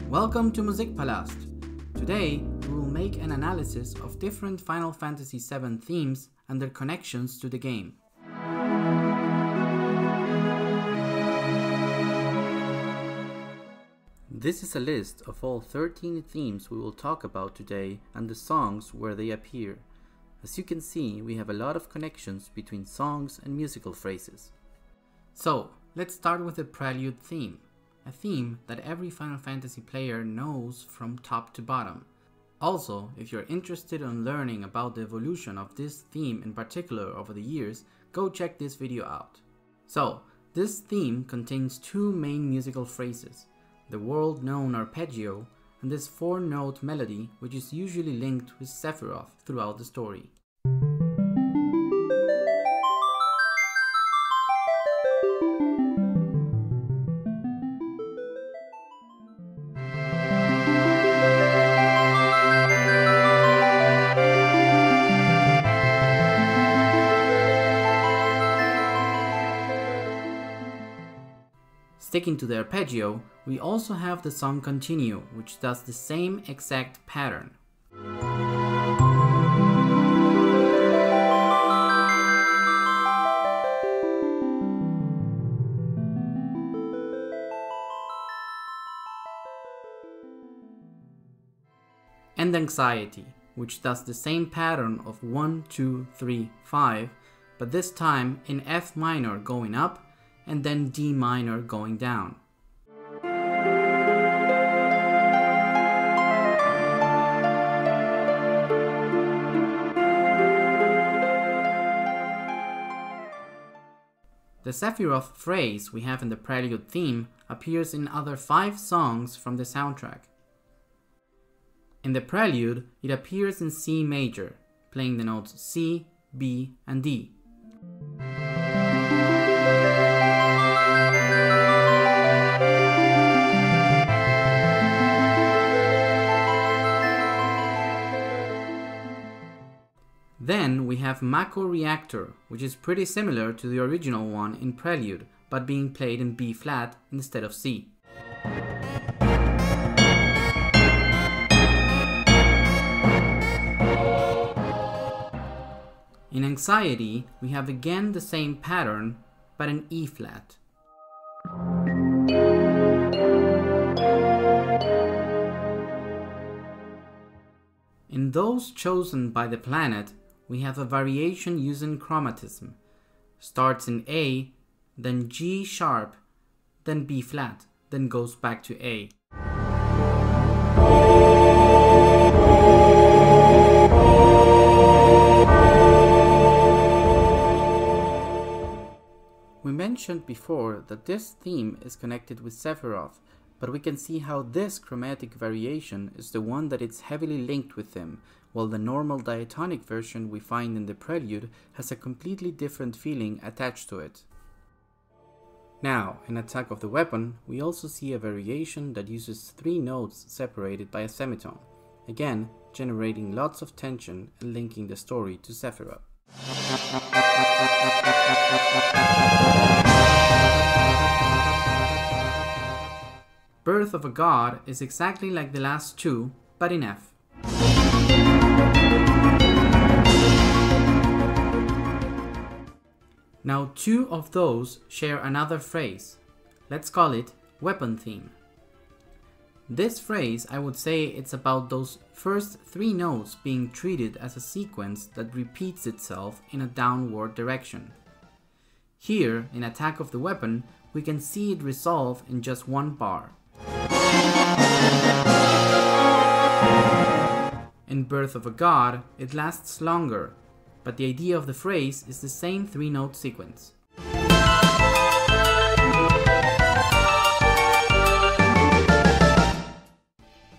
Welcome to Musikpalast. Today, we will make an analysis of different Final Fantasy VII themes and their connections to the game. This is a list of all 13 themes we will talk about today and the songs where they appear. As you can see, we have a lot of connections between songs and musical phrases. So, let's start with the Prelude theme, a theme that every Final Fantasy player knows from top to bottom. Also, if you're interested in learning about the evolution of this theme in particular over the years, go check this video out. So, this theme contains two main musical phrases, the world-known arpeggio and this 4-note melody which is usually linked with Sephiroth throughout the story. Sticking to the arpeggio, we also have the song Continue, which does the same exact pattern. And Anxiety, which does the same pattern of 1, 2, 3, 5, but this time in F minor going up and then D minor going down. The Sephiroth phrase we have in the Prelude theme appears in other 5 songs from the soundtrack. In the Prelude, it appears in C major, playing the notes C, B, and D. Then we have Mako Reactor, which is pretty similar to the original one in Prelude, but being played in B flat instead of C. In Anxiety, we have again the same pattern, but in E flat. In Those Chosen by the Planet, we have a variation using chromatism. Starts in A, then G sharp, then B flat, then goes back to A. We mentioned before that this theme is connected with Sephiroth, but we can see how this chromatic variation is the one that is heavily linked with him, while the normal diatonic version we find in the Prelude has a completely different feeling attached to it. Now, in Attack of the Weapon, we also see a variation that uses 3 notes separated by a semitone, again generating lots of tension and linking the story to Sephiroth. Birth of a God is exactly like the last 2, but in F. Now 2 of those share another phrase. Let's call it Weapon theme. This phrase, I would say it's about those first 3 notes being treated as a sequence that repeats itself in a downward direction. Here, in Attack of the Weapon, we can see it resolve in just 1 bar. In Birth of a God, it lasts longer, but the idea of the phrase is the same 3-note sequence.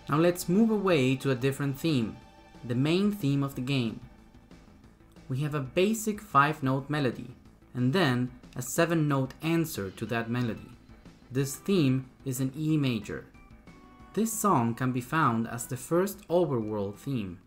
Now let's move away to a different theme, the main theme of the game. We have a basic 5-note melody, and then a 7-note answer to that melody. This theme is in E major. This song can be found as the first overworld theme.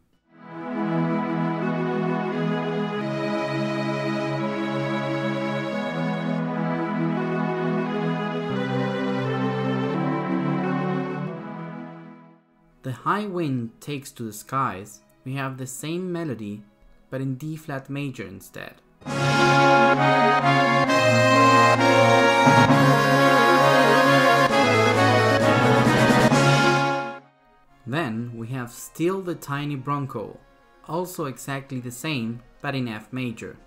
the high wind takes to the skies, we have the same melody, but in D flat major instead. Then we have Still the Tiny Bronco, also exactly the same, but in F major.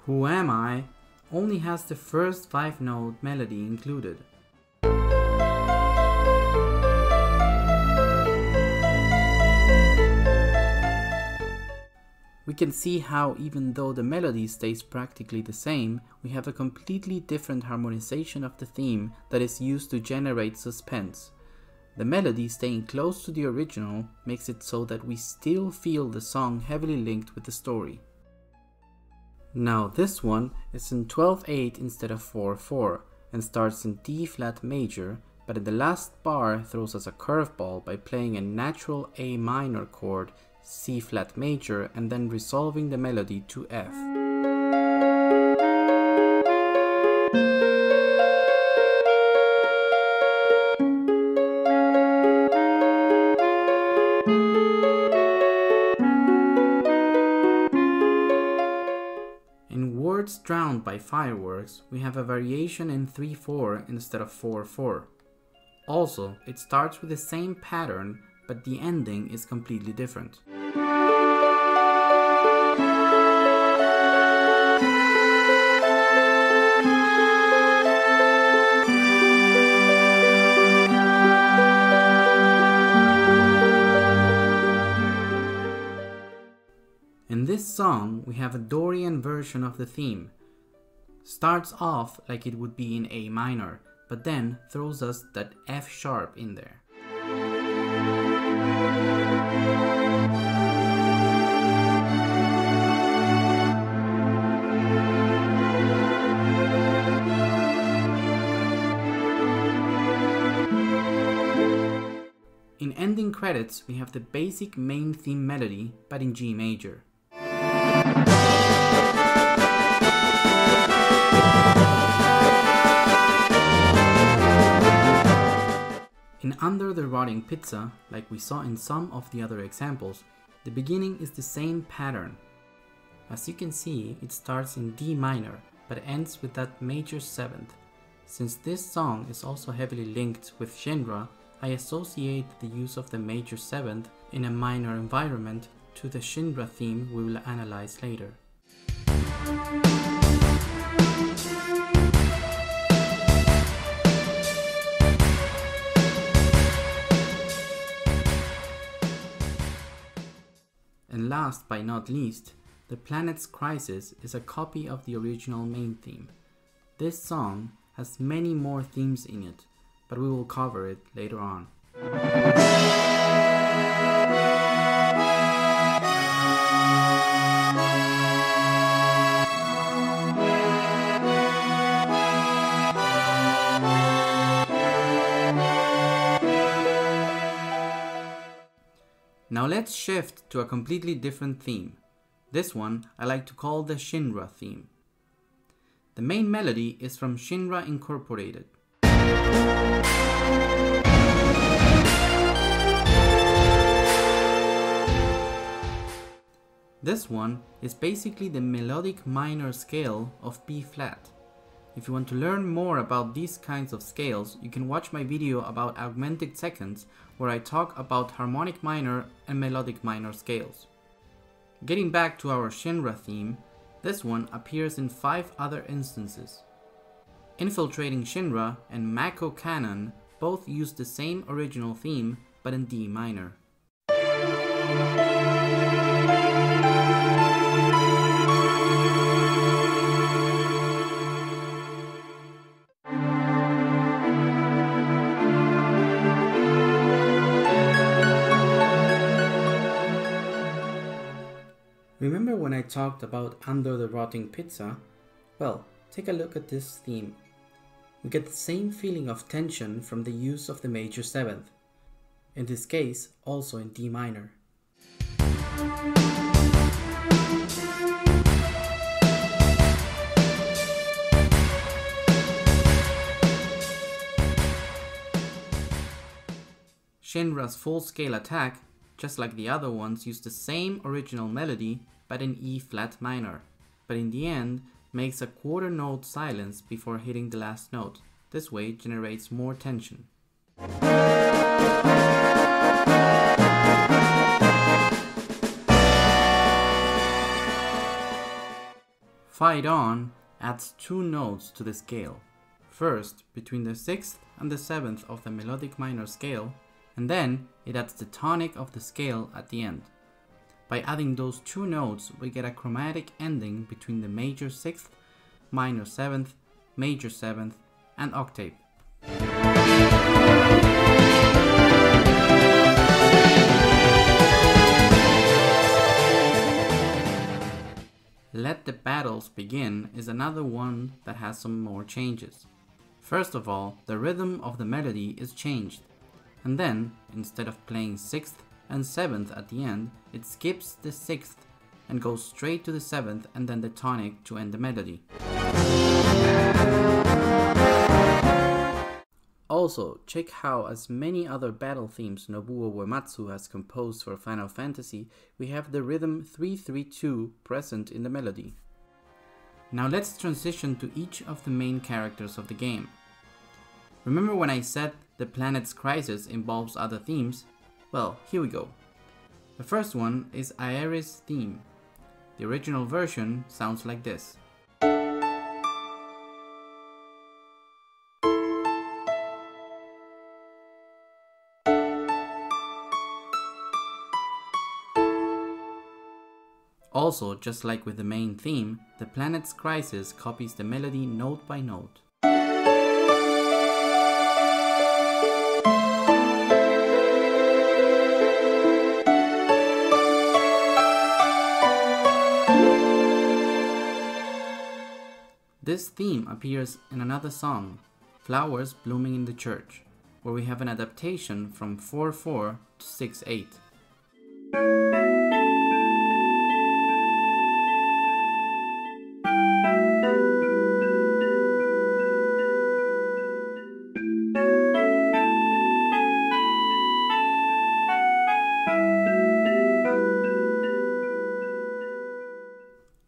Who Am I only has the first 5-note melody included. We can see how even though the melody stays practically the same, we have a completely different harmonization of the theme that is used to generate suspense. The melody staying close to the original makes it so that we still feel the song heavily linked with the story. Now this one is in 12/8 instead of 4/4 and starts in D flat major, but in the last bar throws us a curveball by playing a natural A minor chord, C flat major, and then resolving the melody to F. In Words Drowned by Fireworks, we have a variation in 3/4 instead of 4/4. Also, it starts with the same pattern, but the ending is completely different. In this song, we have a Dorian version of the theme. Starts off like it would be in A minor, but then throws us that F sharp in there. In ending credits, we have the basic main theme melody, but in G major. In Under the Rotting Pizza, like we saw in some of the other examples, the beginning is the same pattern. As you can see, it starts in D minor, but ends with that major 7th. Since this song is also heavily linked with Shinra, I associate the use of the major 7th in a minor environment to the Shinra theme we will analyze later. And last but not least, The Planet's Crisis is a copy of the original main theme. This song has many more themes in it, but we will cover it later on. Now let's shift to a completely different theme. This one I like to call the Shinra theme. The main melody is from Shinra Incorporated. This one is basically the melodic minor scale of B flat. If you want to learn more about these kinds of scales, you can watch my video about augmented seconds, where I talk about harmonic minor and melodic minor scales. Getting back to our Shinra theme, this one appears in 5 other instances. Infiltrating Shinra and Mako Canon both use the same original theme, but in D minor. Remember when I talked about Under the Rotting Pizza? Well, take a look at this theme. We get the same feeling of tension from the use of the major 7th. In this case, also in D minor. Shinra's full-scale attack, just like the other ones, used the same original melody but in E flat minor, but in the end makes a quarter note silence before hitting the last note. This way it generates more tension. Fight On adds 2 notes to the scale. First, between the 6th and the 7th of the melodic minor scale, and then it adds the tonic of the scale at the end. By adding those 2 notes, we get a chromatic ending between the major 6th, minor 7th, major 7th, and octave. Let the Battles Begin is another one that has some more changes. First of all, the rhythm of the melody is changed, and then, instead of playing 6th and 7th at the end, it skips the 6th and goes straight to the 7th and then the tonic to end the melody. Also, check how, as many other battle themes Nobuo Uematsu has composed for Final Fantasy, we have the rhythm 3-3-2 present in the melody. Now let's transition to each of the main characters of the game. Remember when I said the planet's crisis involves other themes? Well, here we go. The first one is Aeris' theme. The original version sounds like this. Also, just like with the main theme, the planet's crisis copies the melody note by note. This theme appears in another song, Flowers Blooming in the Church, where we have an adaptation from 4-4 to 6-8.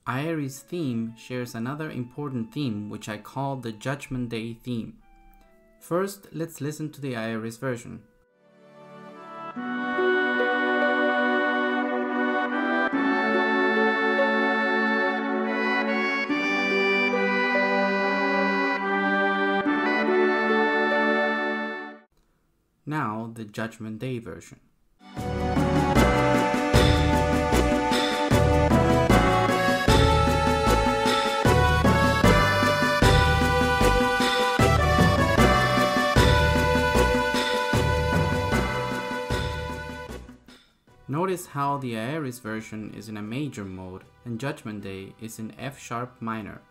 Aeris' theme shares another important theme, which I call the Judgment Day theme. First, let's listen to the Aeris version. Now, the Judgment Day version. Notice how the Aeris version is in a major mode and Judgment Day is in F-sharp minor.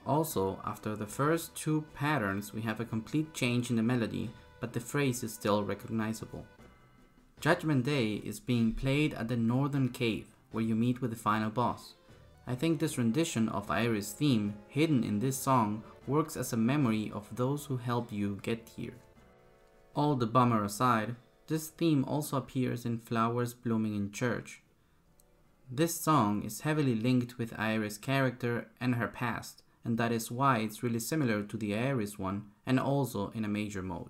Also, after the first 2 patterns we have a complete change in the melody, but the phrase is still recognizable. Judgment Day is being played at the Northern Cave, where you meet with the final boss. I think this rendition of Aeris' theme, hidden in this song, works as a memory of those who helped you get here. All the bummer aside, this theme also appears in Flowers Blooming in Church. This song is heavily linked with Aeris' character and her past, and that is why it's really similar to the Aeris one and also in a major mode.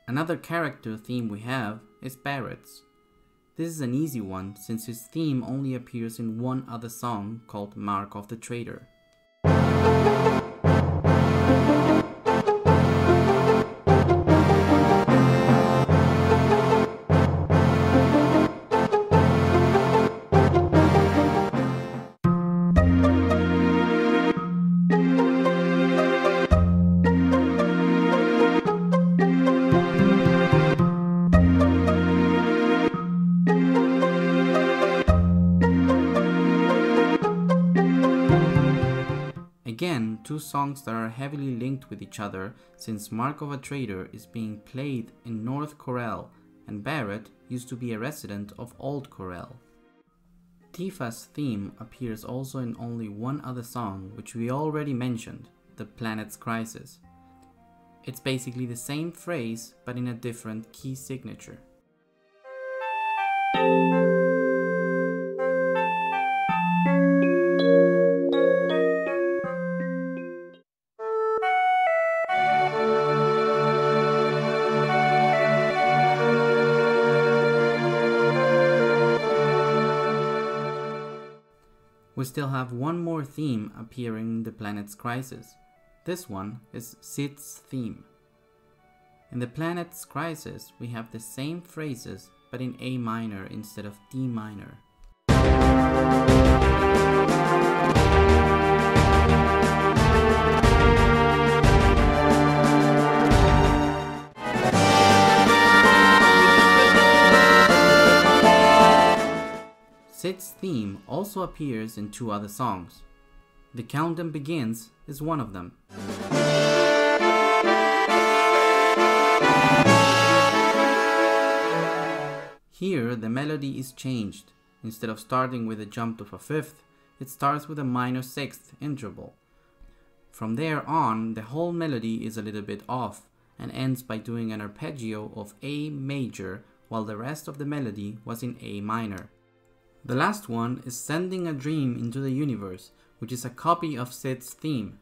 Another character theme we have is Barrett's. This is an easy one since his theme only appears in one other song called Mark of the Traitor. Again, two songs that are heavily linked with each other since Mark of a Traitor is being played in North Corel and Barrett used to be a resident of Old Corel. Tifa's theme appears also in only one other song, which we already mentioned, The Planet's Crisis. It's basically the same phrase but in a different key signature. We still have one more theme appearing in The Planet's Crisis. This one is Cid's theme. In The Planet's Crisis, we have the same phrases but in A minor instead of D minor. Cid's theme also appears in two other songs. The Countdown Begins is one of them. Here the melody is changed. Instead of starting with a jump of a fifth, it starts with a minor sixth interval. From there on, the whole melody is a little bit off and ends by doing an arpeggio of A major while the rest of the melody was in A minor. The last one is Sending a Dream into the Universe, which is a copy of Cid's theme.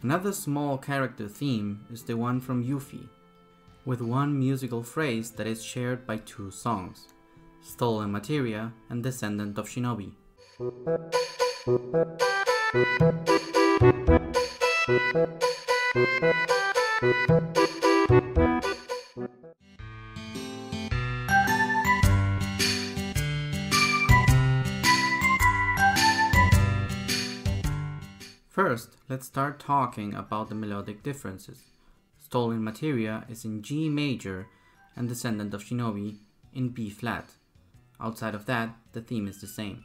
Another small character theme is the one from Yuffie, with one musical phrase that is shared by two songs, Stolen Materia and Descendant of Shinobi. First, let's start talking about the melodic differences. Stolen Materia is in G major and Descendant of Shinobi in B flat. Outside of that, the theme is the same.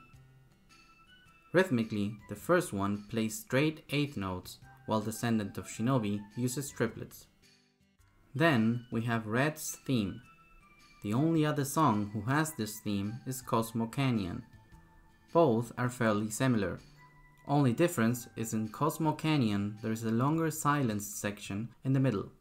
Rhythmically, the first one plays straight eighth notes, while Descendant of Shinobi uses triplets. Then we have Red's theme. The only other song who has this theme is Cosmo Canyon. Both are fairly similar. Only difference is in Cosmo Canyon there is a longer silence section in the middle.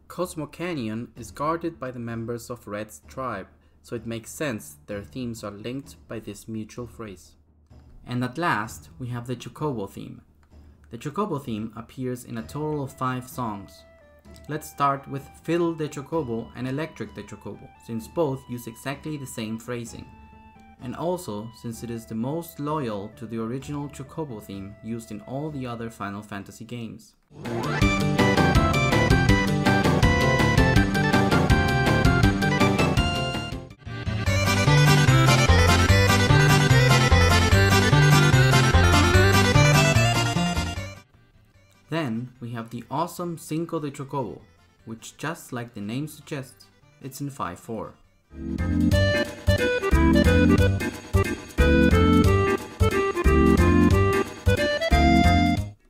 Cosmo Canyon is guarded by the members of Red's tribe, so it makes sense their themes are linked by this mutual phrase. And at last, we have the Chocobo theme. The Chocobo theme appears in a total of 5 songs. Let's start with Fiddle the Chocobo and Electric the Chocobo, since both use exactly the same phrasing. And also, since it is the most loyal to the original Chocobo theme used in all the other Final Fantasy games. Then we have the awesome Cinco de Chocobo, which just like the name suggests, it's in 5/4.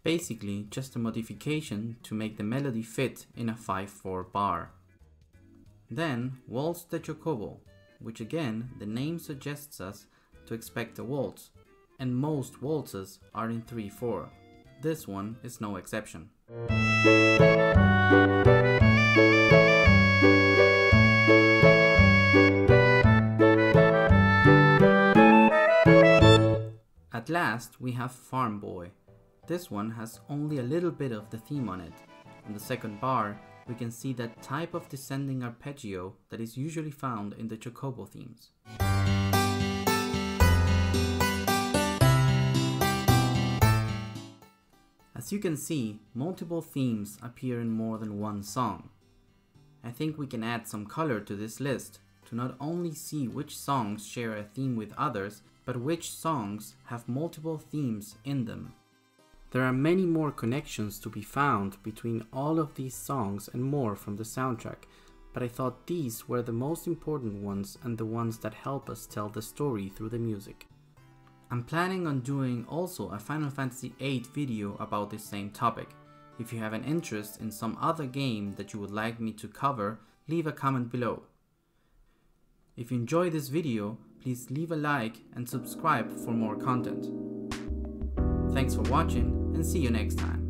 Basically just a modification to make the melody fit in a 5/4 bar. Then Waltz the Chocobo, which again the name suggests us to expect a waltz, and most waltzes are in 3/4. This one is no exception. At last we have Farm Boy. This one has only a little bit of the theme on it. On the second bar we can see that type of descending arpeggio that is usually found in the Chocobo themes. As you can see, multiple themes appear in more than one song. I think we can add some color to this list to not only see which songs share a theme with others, but which songs have multiple themes in them. There are many more connections to be found between all of these songs and more from the soundtrack, but I thought these were the most important ones and the ones that help us tell the story through the music. I'm planning on doing also a Final Fantasy VIII video about this same topic. If you have an interest in some other game that you would like me to cover, leave a comment below. If you enjoyed this video, please leave a like and subscribe for more content. Thanks for watching and see you next time.